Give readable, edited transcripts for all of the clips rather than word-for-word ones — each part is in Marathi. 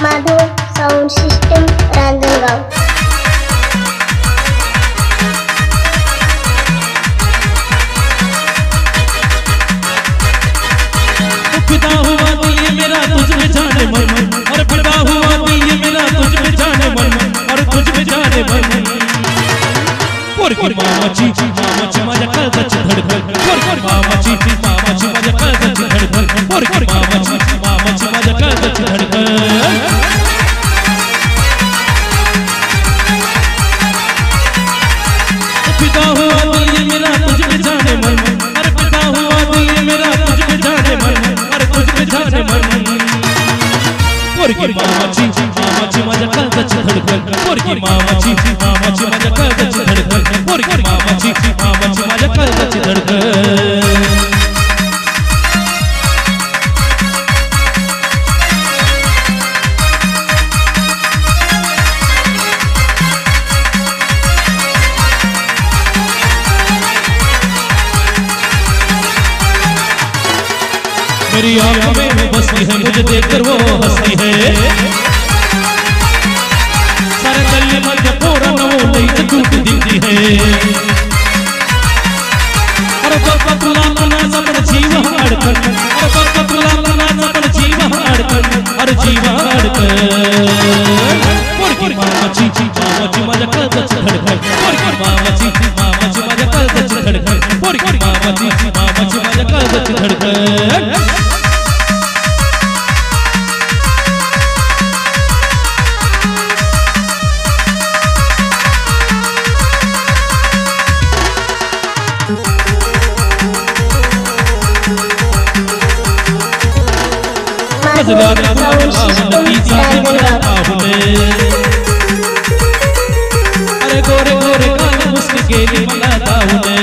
Madhav sound system Ranjangaon. फिदा हुआ दिल ये मेरा तुझ में जाने मन, और फिदा हुआ दिल ये मेरा तुझ में जाने मन, और तुझ में जाने मन। पोरगी मामाची माझ्या काळजाची धडधड, पोरगी मामाची माझ्या काळजाची धडधड, पोरगी मामाची माझ्या काळजाची धडधड। फिदा हुआ दिल ये मेरा तुझ में जाने मन, और फिदा हुआ दिल ये मेरा तुझ में जाने मन, और तुझ में जाने मन। पोरगी मामाची माझ्या काळजाची धडधड, पोरगी मामाची माझ्या काळजाची धडधड, पोरगी मामाची माझ्या काळजाची धडधड। मेरी आँखों में बसती है, मुझे देखकर वो हंसती है। सारे गली मध्य पूरा न वो नहीं तो टूट दिखती है। और पतला मना जबर जीवा अड़कन, और पतला मना जबर जीवा अड़कन, और जीवा अड़कन। पोरगी मामाची माझ्या काळजाची धडधड, पोरगी मामाची माझ्या काळजाची धडधड, पोरगी मामाची माझ्या काळजाची धडधड। अरे गोरे गोरे कान मुस्क गेली मला दावने,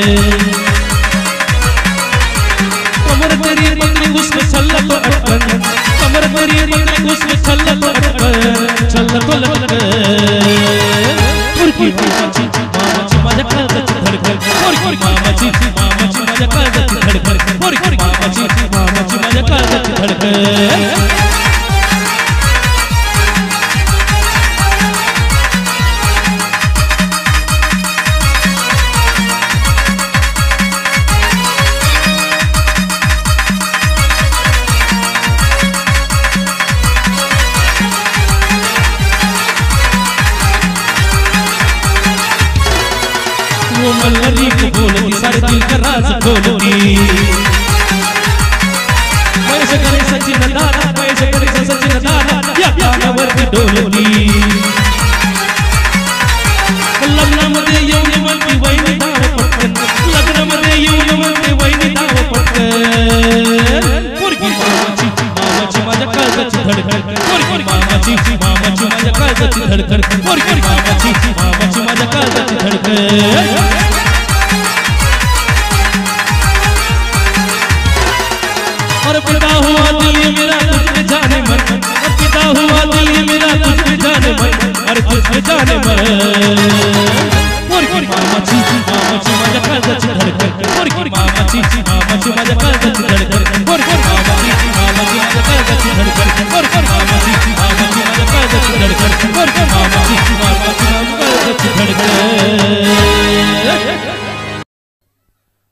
कमर तेरी पतली उसमें छल्ला तो अटकन, कमर तेरी पतली उसमें छल्ला तो अटकन, छल्ला तो लटकन। पोरगी मामाची माझ्या काळजाची धडधड, पोरगी मामाची माझ्या काळजाची धडधड, पोरगी मामाची माझ्या काळजाची धडधड। वो मल्लरी को बोलती, सारे दिल का राज खोलती। पैसे करे सचिन दादा, पैसे करे सचिन दादा, या कानावरती डोलती। लग्नामध्ये येऊन म्हणती वहिनी धाव पटकन, लग्नामध्ये येऊन म्हणती वहिनी धाव पटकन। पोरगी मामाची माझ्या काळजाची धडधड, पोरगी मामाची माझ्या काळजाची धडधड, पोरगी मामाची माझ्या काळजाची धडधड। और फिदा हुआ दिल ये मेरा तुझ में जाने मन, और फिदा हुआ दिल ये मेरा तुझ में जाने मन, और तुझ में जाने मन। पोरगी मामाची माझ्या काळजाची धडधड, पोरगी मामाची माझ्या काळजाची धडधड, पोरगी मामाची माझ्या काळजाची धडधड, पोरगी मामाची माझ्या काळजाची धडधड, पोरगी मामाची काळजाची धडधड।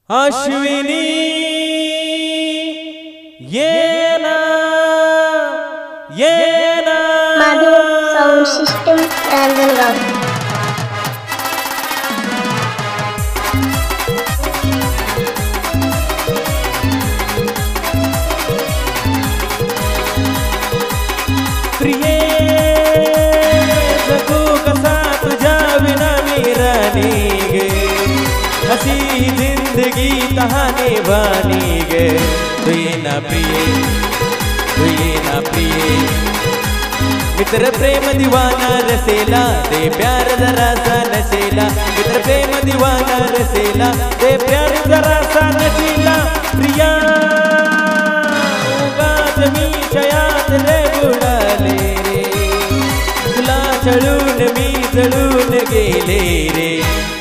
अश्विनी ये ना माधव साउंड सिस्टम रांजणगाव। प्रिये जगू कसा तुझ्या विना मी राणी गे, हसी जिंदगी तहाने बानी गे। तू ये ना प्रिये, मित्र प्रेम दीवाना रसेला, दे प्यार जरा सा नशेला। मित्र प्रेम दीवाना रसेला, दे प्यार जरा सा नशेला। प्रिया उगाच मी छयात रे बुडाले रे, तुला छळून मी जळून गेले रे।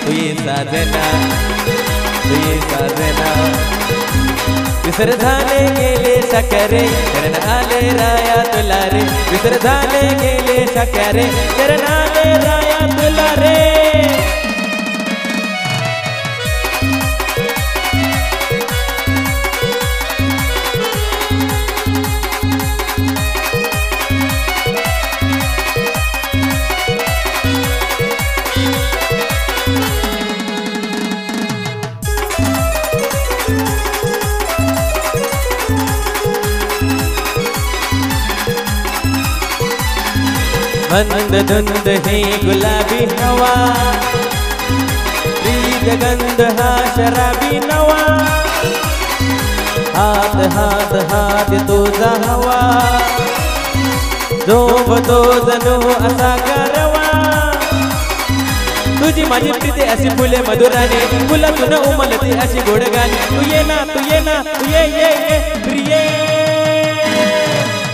तू ये साजना विसर झाले गेले साखरे चरण आले राया तुला रे विसर झाले गेले साखरे चरण आले राया तुला रे मंद धुंद हे गुलाबी हवा प्रीत गंध हा शराबी नवा हात हात हात तुझा हवा झोंबतो जणू असा गारवा तुझी माझी प्रीती अशी फुले मधुराने फुलातून उमलती अशी गोड गाणी तू ये ना तू ये ना तू ये ये ये प्रिये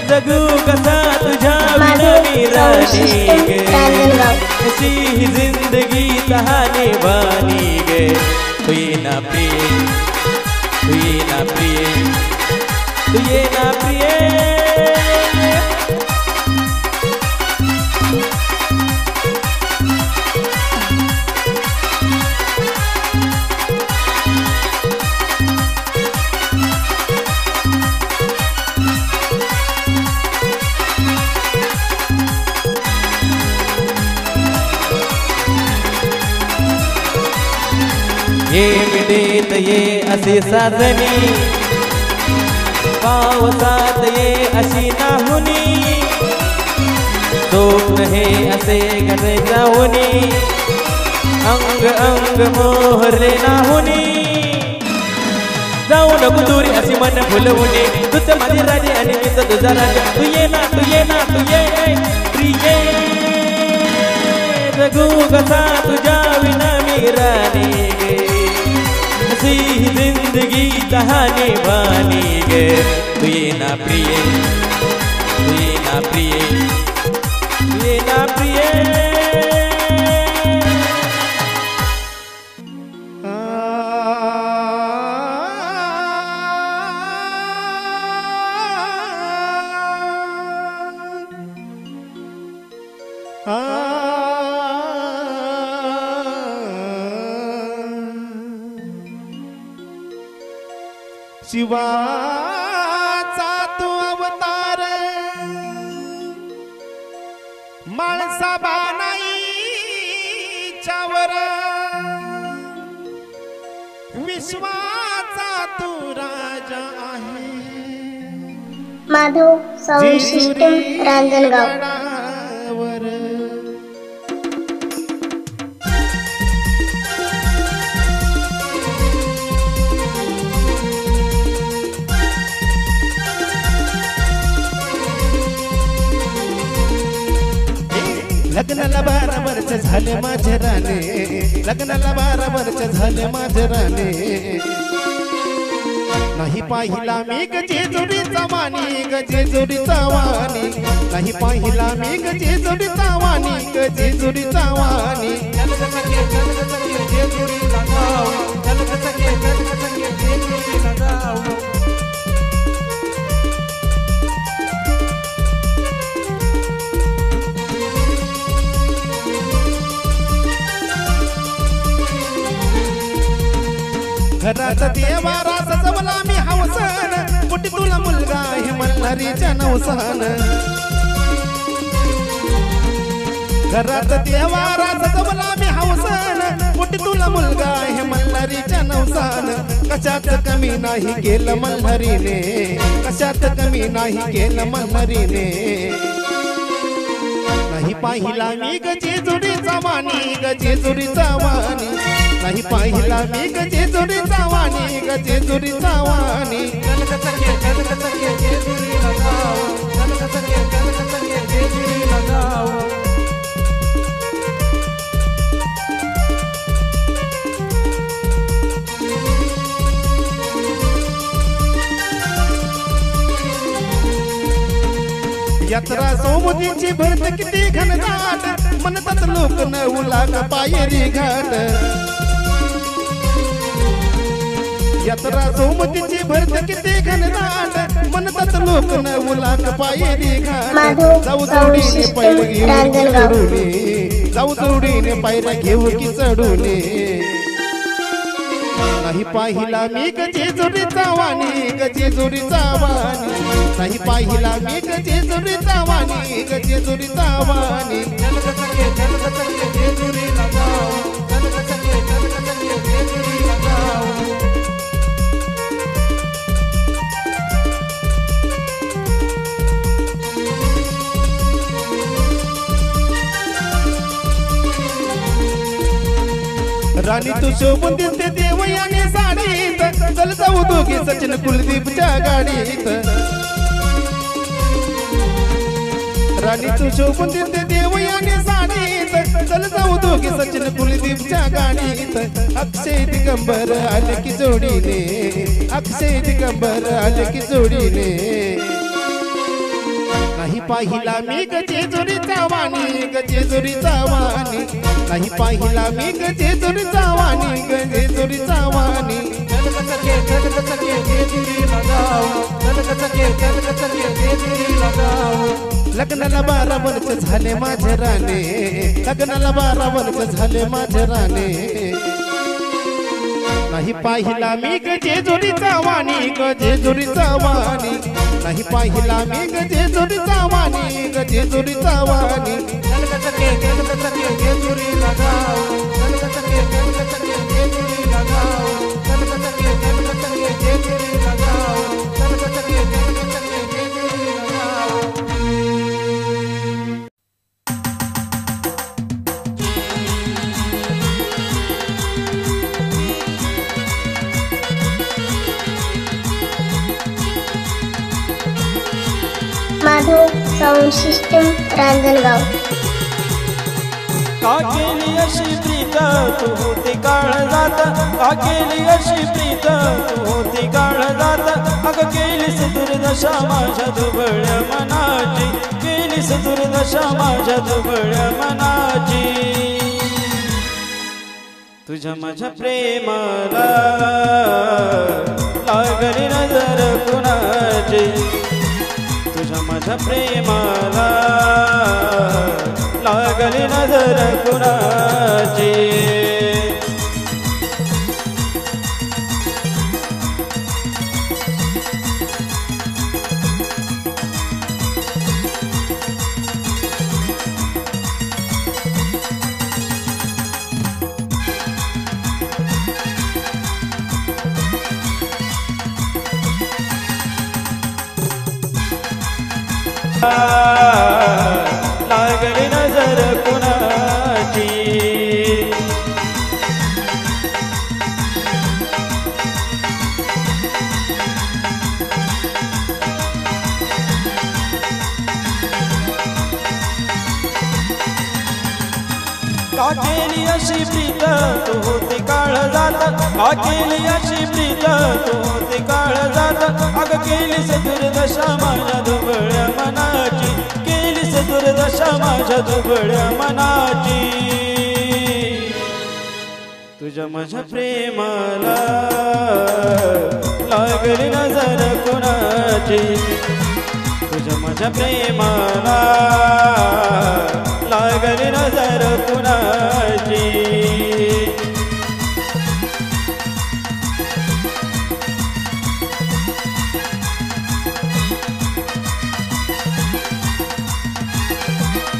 जगू कसा तुझ्या विनमी राणी गे अशी ही जिंदगी तहाने बानी गे तू ये ना प्रिय तू ये ना प्रिय तू ये ना प्रिय ये मिडेत ये असे साजनी पावसात ये अशी नाहुनी स्वप्न हे असे घर जाऊनी अंग अंग मोहरले नाहुनी जाऊ नको दूरी अशी मन फुलवूनी तुझ माझी राजी आणि मी तर तुझा राजा तू ये ना तू ये ना तू ये प्रिये जगू कसा तुझ्या विना मी राणी गे अशी जिंदगी तहाने बानी गे तू ये ना प्रिय तू ये ना प्रिय तू ये ना प्रिय शिवाचा तो अवतार माणसा बानाईच्यावर विश्वाचा तू राजा आहे माधव साऊंड सिस्टम रांजणगाव लग्नाला 12 वर्ष झाले माझे राणे लग्नाला 12 वर्ष झाले माझे राणे नाही पाहिला मी जेजुरीचा वाणी जेजुरीचा वाणी नाही पाहिला मी जेजुरीचा वाणी जेजुरीचा वाणी घरात देवारा सजवला मी हवसन कुठे तुला मुलगा हे मल्हारीच्या नवसान घरात देवारा सजवला मी हवसन कुठे तुला मुलगा हे मल्हारीच्या नवसान कशात कमी नाही केलं मल्हारीने कशात कमी नाही केलं मल्हारीने नाही पाहिला मी जेजुरीचा वाणी जेजुरीचा वाणी नाही पाहिला मी जेजुरीचा वाणी जेजुरीचा वाणी यात्रा सोमजीची भरत किती घनदाट म्हणतात लोक नवला पायरी घाट यात्रा सोमतीची भरत किती घनदाट म्हणतात लोक न उलाक पायरी घाट जाऊ जोडीने पायऱ्या घेऊ की चढूने जाऊ जोडीने पायऱ्या घेऊ की चढूने नाही पाहिला मी जेजुरीचा वाणी जेजुरीचा वाणी नाही पाहिला मी जेजुरीचा वाणी जेजुरीचा वाणी राणी तू शोभून दिसते देवयाने साडीत चल जाऊ दोघे सचिन कुलदीपच्या गाडीत राणी तू शोभून दिसते देवयाने साडीत चल जाऊ दोघे सचिन कुलदीपच्या गाडीत अक्षय दिगंबर आले की जोडीने अक्षय दिगंबर आले की जोडीने नाही पाहिला मी जेजुरीचा वाणी जेजुरीचा वाणी नाही पाहिला मी जेजुरीचा वाणी जेजुरीचा वाणी लग्नाला 12 वर्ष झाले माझे राणे लग्नाला 12 वर्ष झाले माझे राणे नाही पाहिला मी जेजुरीचा वाणी जेजुरीचा वाणी नाही पाहिला मी जेजुरीचा वाणी जेजुरीचा वाणी माधव साऊंड सिस्टम रांजणगाव का केली अशी प्रीत तू होती काळ जात का केली अशी प्रीत तू होती काळ जात अग केलीस दुर्दशा माझ्या दुबळ्या मनाची केलीस दुर्दशा माझ्या दुबळ्या मनाची तुझ्या माझ्या प्रेमाला लागली नजर कुणाची तुझ्या माझ्या प्रेमाला लागली नजर कुणाची लागली नजर कुणाची का केली अशी प्रीत तू होती काळ जात का केली अशी प्रीत तू होती काळ जात अग केलीस दुर्दशा माझ्या दुबळ्या मनाची केलीस दुर्दशा माझ्या दुबळ्या मनाची तुझ्या माझ्या प्रेमाला लागली नजर कुणाची तुझ्या माझ्या प्रेमाला लागली नजर कुणाची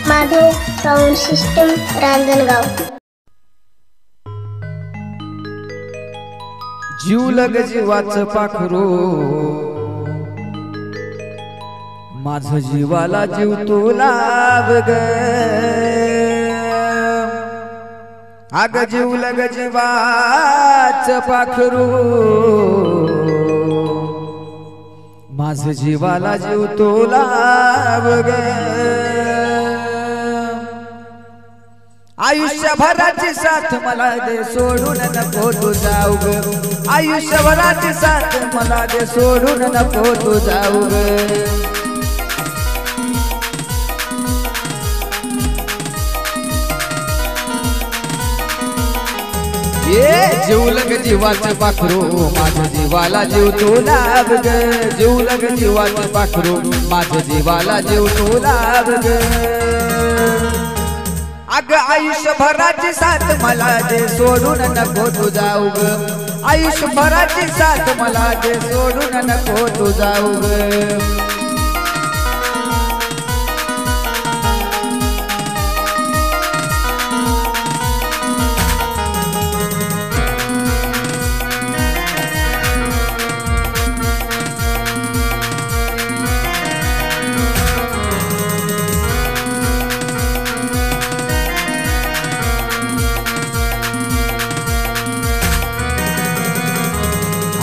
माधव साऊंड सिस्टम रांजणगाव जीव लग जीवाचं पाखरू माझ जीवाला जीव तुला ग अग जीव लग जीवाचं पाखरू माझ जीवाला जीव तुला ग आयुष्यभराची साथ मला दे सोडून नको तू जाऊ ग आयुष्यभराची साथ मला दे सोडून नको तू जाऊ ग ये जीवलग जीवाचं पाखरू माझ्या जीवाला जीव तू लाभ ग जीवलग जीवाचं पाखरू माझ्या जीवाला जीव तू लाभ ग अग आयुष्यभराची साथ मला दे सोडून नको तू जाऊ ग आयुष्यभराची साथ मला दे सोडून नको तू जाऊ ग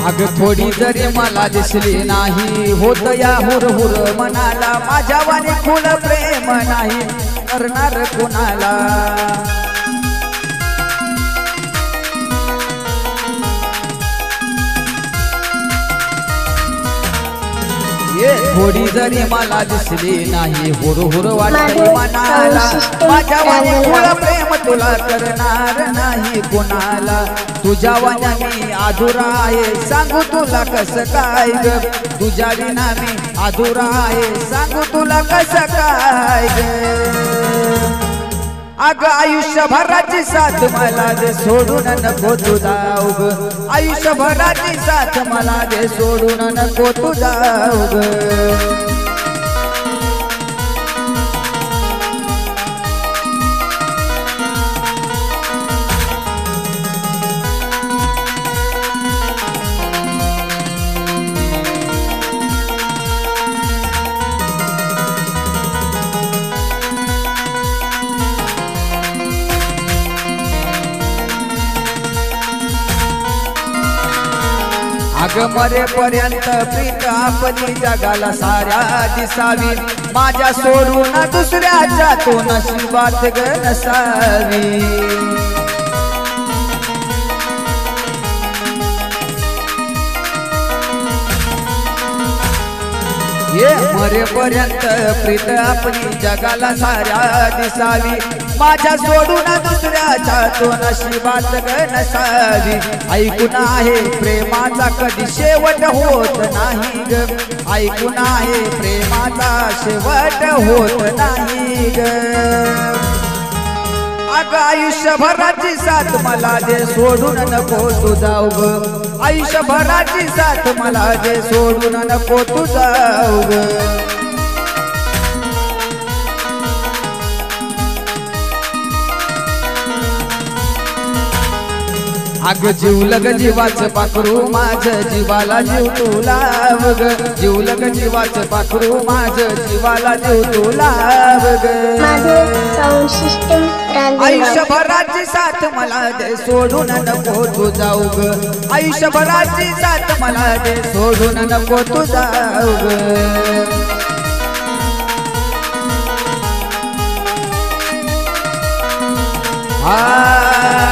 अग थोडी जरी मला दिसली नाही होत या हुर हुर मनाला माझ्या वाणी फुल प्रेम नाही करणार कुणाला ये थोडी जरी मला दिसली नाही हुर हुर वाटली मनाला माझ्या वाणी फुल प्रेम तुला करणार नाही कुणाला तुझ्या वाण्या मी अधुरा आहे सांगू तुला कसं काय ग तुझ्या विना मी अधुरा आहे सांगू तुला कसं काय ग अग आयुष्यभराची साथ मला दे सोडून नको तू जाऊ ग आयुष्यभराची साथ मला दे सोडून नको तू जाऊ ग अग मरेपर्यंत प्रीत आपली जगाला साऱ्या दिसावी माझ्या सोडून दुसऱ्याच्या तो नशिबात ग नसावी ये मरेपर्यंत प्रीत आपली जगाला साऱ्या दिसावी माझ्या सोडून दुसऱ्याच्या तो नशिबात ग नसावी ऐकून आहे प्रेमाचा कधी शेवट होत नाही ग ऐकून आहे प्रेमाचा शेवट होत नाही ग अग आयुष्यभराची साथ मला दे सोडून नको तू जाऊ ग आयुष्यभराची साथ मला दे सोडून नको तू जाऊ ग अग जीवलग जीवाचं पाखरू माझं जीवाला जीव तू लाव ग जीवलग जीवाचं पाखरू माझं जीवाला जीव तू लाव ग साऊंड सिस्टम रांजणगाव आयुष्यभराची साथ मला दे सोडून नको तू जाऊ ग आयुष्यभराची साथ मला दे सोडून नको तू जाऊ ग आ